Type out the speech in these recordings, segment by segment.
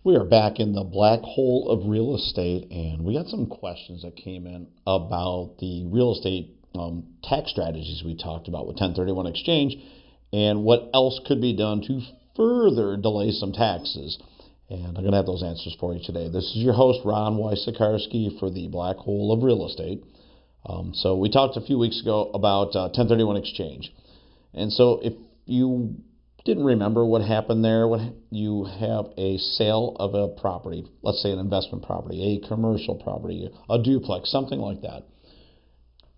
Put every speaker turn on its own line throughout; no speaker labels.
We are back in the black hole of real estate, and we got some questions that came in about the real estate tax strategies we talked about with 1031 exchange and what else could be done to further delay some taxes. And I'm going to have those answers for you today. This is your host, Ron Wysakarski, for the black hole of real estate. So we talked a few weeks ago about 1031 exchange. And so if you didn't remember what happened there, you have a sale of a property, let's say an investment property, a commercial property, a duplex, something like that.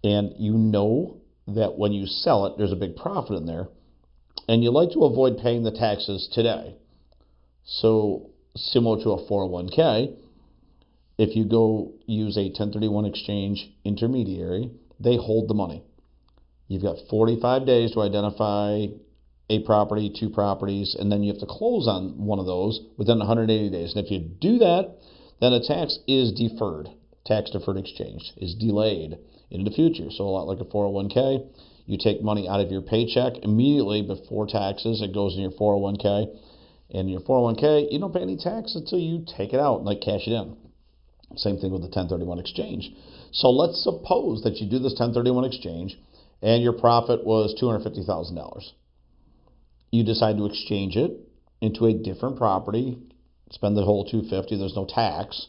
And you know that when you sell it, there's a big profit in there, and you like to avoid paying the taxes today. So similar to a 401k, if you go use a 1031 exchange intermediary, they hold the money. You've got 45 days to identify a property, two properties, and then you have to close on one of those within 180 days. And if you do that, then a tax is deferred. Tax deferred exchange is delayed into the future. So a lot like a 401k, you take money out of your paycheck immediately before taxes. It goes in your 401k. And your 401k, you don't pay any tax until you take it out, like cash it in. Same thing with the 1031 exchange. So let's suppose that you do this 1031 exchange and your profit was $250,000. You decide to exchange it into a different property, spend the whole $250,000, there's no tax.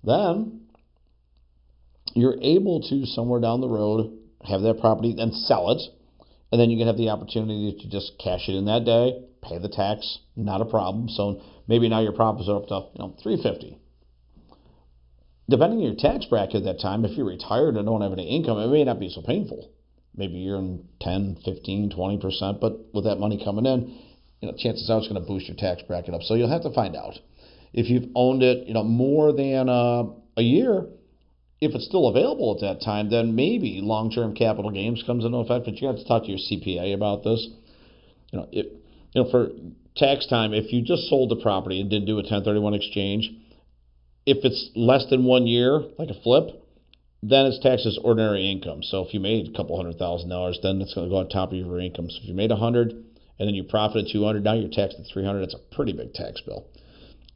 Then you're able to, somewhere down the road, have that property and sell it, and then you can have the opportunity to just cash it in that day, pay the tax, not a problem. So maybe now your profits are up to $350,000. Depending on your tax bracket at that time, if you're retired and don't have any income, it may not be so painful. Maybe you're in 10, 15, 20%, but with that money coming in, chances are it's going to boost your tax bracket up. So you'll have to find out. If you've owned it, more than a year, if it's still available at that time, then maybe long-term capital gains comes into effect. But you have to talk to your CPA about this. For tax time, if you just sold the property and didn't do a 1031 exchange, if it's less than 1 year, like a flip, then it's taxed as ordinary income. So if you made a couple $100,000, then it's going to go on top of your income. So if you made $100,000 and then you profited $200,000, now you're taxed at $300,000. That's a pretty big tax bill.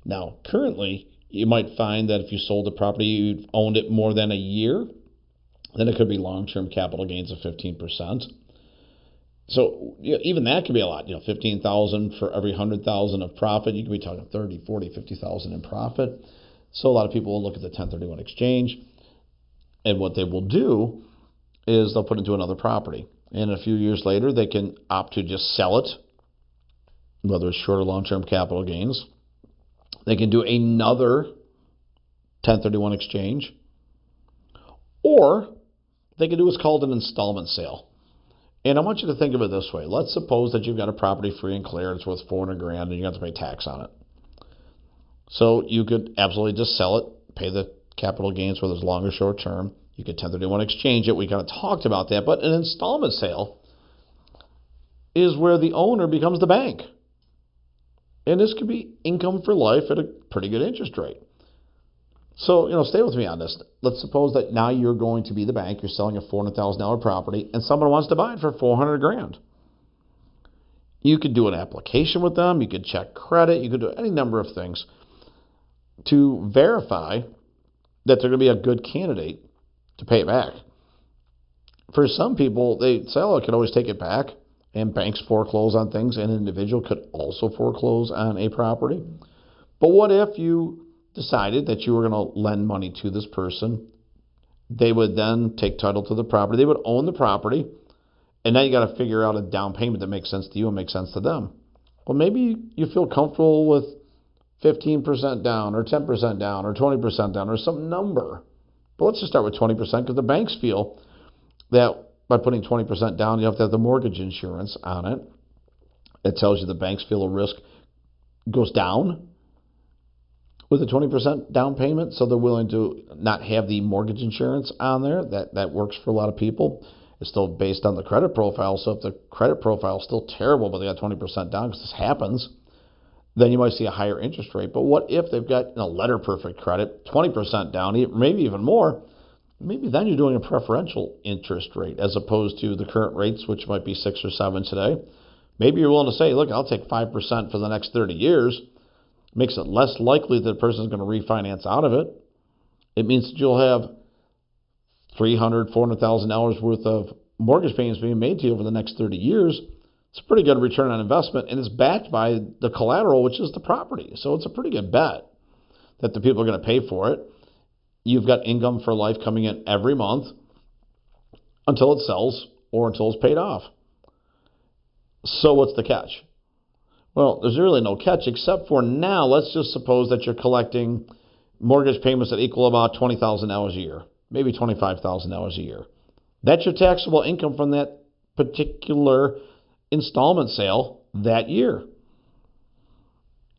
Now, currently, you might find that if you sold the property, you've owned it more than a year, then it could be long-term capital gains of 15%. So even that could be a lot. $15,000 for every $100,000 of profit. You could be talking $30,000, $40,000, $50,000 in profit. So a lot of people will look at the 1031 exchange. And what they will do is they'll put it into another property. And a few years later, they can opt to just sell it, whether it's short or long-term capital gains. They can do another 1031 exchange. Or they can do what's called an installment sale. And I want you to think of it this way. Let's suppose that you've got a property free and clear. It's worth $400,000 and you have to pay tax on it. So you could absolutely just sell it, pay the capital gains, whether it's long or short term. You could 1031 exchange it. We kind of talked about that. But an installment sale is where the owner becomes the bank. And this could be income for life at a pretty good interest rate. So, stay with me on this. Let's suppose that now you're going to be the bank. You're selling a $400,000 property and someone wants to buy it for $400,000. You could do an application with them. You could check credit. You could do any number of things to verify that they're going to be a good candidate to pay it back. For some people, they say, I can always take it back, and banks foreclose on things, and an individual could also foreclose on a property. But what if you decided that you were going to lend money to this person? They would then take title to the property. They would own the property, and now you got to figure out a down payment that makes sense to you and makes sense to them. Well, maybe you feel comfortable with 15% down or 10% down or 20% down or some number. But let's just start with 20% because the banks feel that by putting 20% down, you have to have the mortgage insurance on it. It tells you the banks feel the risk goes down with a 20% down payment, so they're willing to not have the mortgage insurance on there. That works for a lot of people. It's still based on the credit profile, so if the credit profile is still terrible, but they got 20% down because this happens, then you might see a higher interest rate. But what if they've got letter perfect credit, 20% down, maybe even more? Maybe then you're doing a preferential interest rate as opposed to the current rates, which might be 6 or 7 today. Maybe you're willing to say, look, I'll take 5% for the next 30 years. Makes it less likely that the person is going to refinance out of it. It means that you'll have $300,000, $400,000 worth of mortgage payments being made to you over the next 30 years. It's a pretty good return on investment, and it's backed by the collateral, which is the property. So it's a pretty good bet that the people are going to pay for it. You've got income for life coming in every month until it sells or until it's paid off. So what's the catch? Well, there's really no catch except for now, let's just suppose that you're collecting mortgage payments that equal about $20,000 a year, maybe $25,000 a year. That's your taxable income from that particular installment sale that year.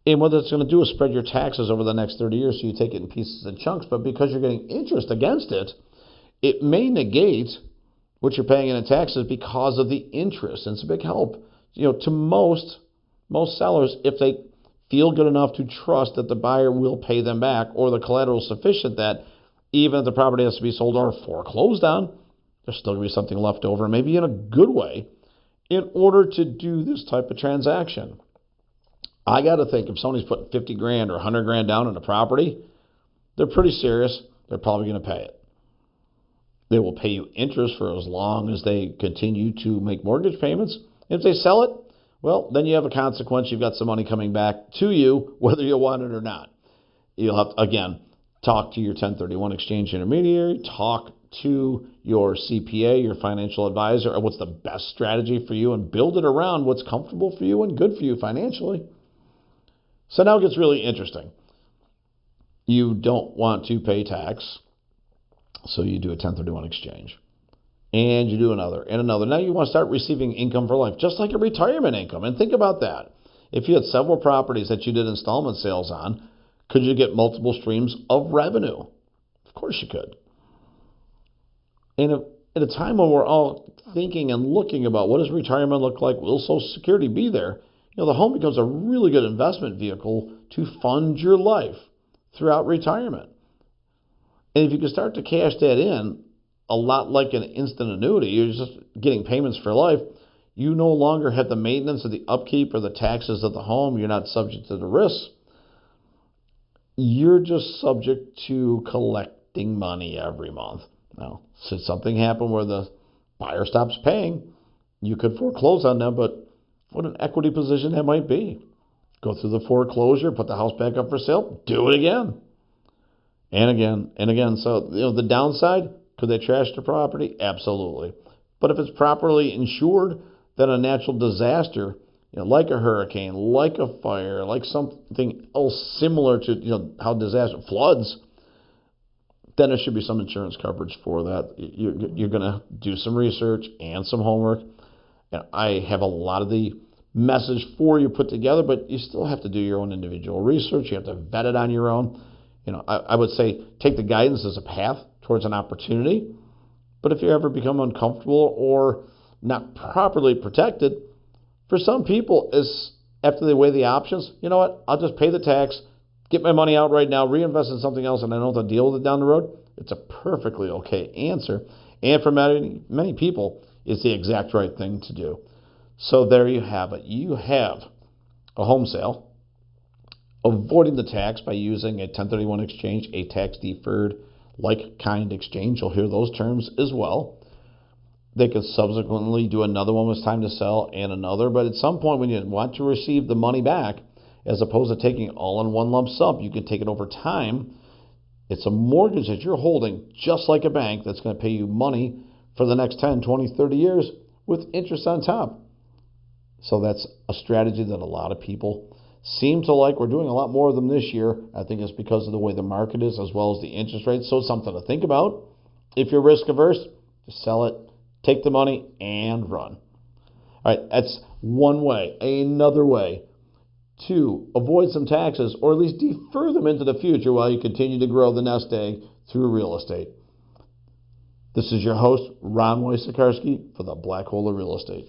And what it's going to do is spread your taxes over the next 30 years, so you take it in pieces and chunks. But because you're getting interest against it, it may negate what you're paying in taxes because of the interest. And it's a big help, to most sellers, if they feel good enough to trust that the buyer will pay them back, or the collateral is sufficient that even if the property has to be sold or foreclosed on, there's still going to be something left over, maybe in a good way, in order to do this type of transaction. I got to think if somebody's putting $50,000 or $100,000 down on a property, they're pretty serious. They're probably going to pay it. They will pay you interest for as long as they continue to make mortgage payments. If they sell it, well, then you have a consequence. You've got some money coming back to you, whether you want it or not. You'll have to, again, talk to your 1031 exchange intermediary, talk to your CPA, your financial advisor, or what's the best strategy for you, and build it around what's comfortable for you and good for you financially. So now it gets really interesting. You don't want to pay tax, so you do a 1031 exchange. And you do another and another. Now you want to start receiving income for life, just like a retirement income. And think about that. If you had several properties that you did installment sales on, could you get multiple streams of revenue? Of course you could. And at a time when we're all thinking and looking about what does retirement look like, will Social Security be there, the home becomes a really good investment vehicle to fund your life throughout retirement. And if you can start to cash that in, a lot like an instant annuity, you're just getting payments for life. You no longer have the maintenance of the upkeep or the taxes of the home. You're not subject to the risks. You're just subject to collecting money every month. Now, should something happen where the buyer stops paying, you could foreclose on them, but what an equity position that might be. Go through the foreclosure, put the house back up for sale, do it again. And again, and again. So, the downside, could they trash the property? Absolutely. But if it's properly insured, then a natural disaster, like a hurricane, like a fire, like something else similar to, how disaster floods, then there should be some insurance coverage for that. You're going to do some research and some homework. And I have a lot of the message for you put together, but you still have to do your own individual research. You have to vet it on your own. I would say take the guidance as a path towards an opportunity. But if you ever become uncomfortable or not properly protected, for some people, is after they weigh the options, you know what, I'll just pay the tax, get my money out right now, reinvest in something else, and I don't have to deal with it down the road. It's a perfectly okay answer. And for many people, it's the exact right thing to do. So there you have it. You have a home sale, avoiding the tax by using a 1031 exchange, a tax-deferred like-kind exchange. You'll hear those terms as well. They could subsequently do another one when it's time to sell and another. But at some point when you want to receive the money back, as opposed to taking it all in one lump sum, you can take it over time. It's a mortgage that you're holding, just like a bank, that's going to pay you money for the next 10, 20, 30 years with interest on top. So that's a strategy that a lot of people seem to like. We're doing a lot more of them this year. I think it's because of the way the market is as well as the interest rates. So something to think about. If you're risk averse, just sell it, take the money, and run. All right, that's one way. Another way to avoid some taxes, or at least defer them into the future while you continue to grow the nest egg through real estate. This is your host, Ron Wojciechowski, for the Black Hole of Real Estate.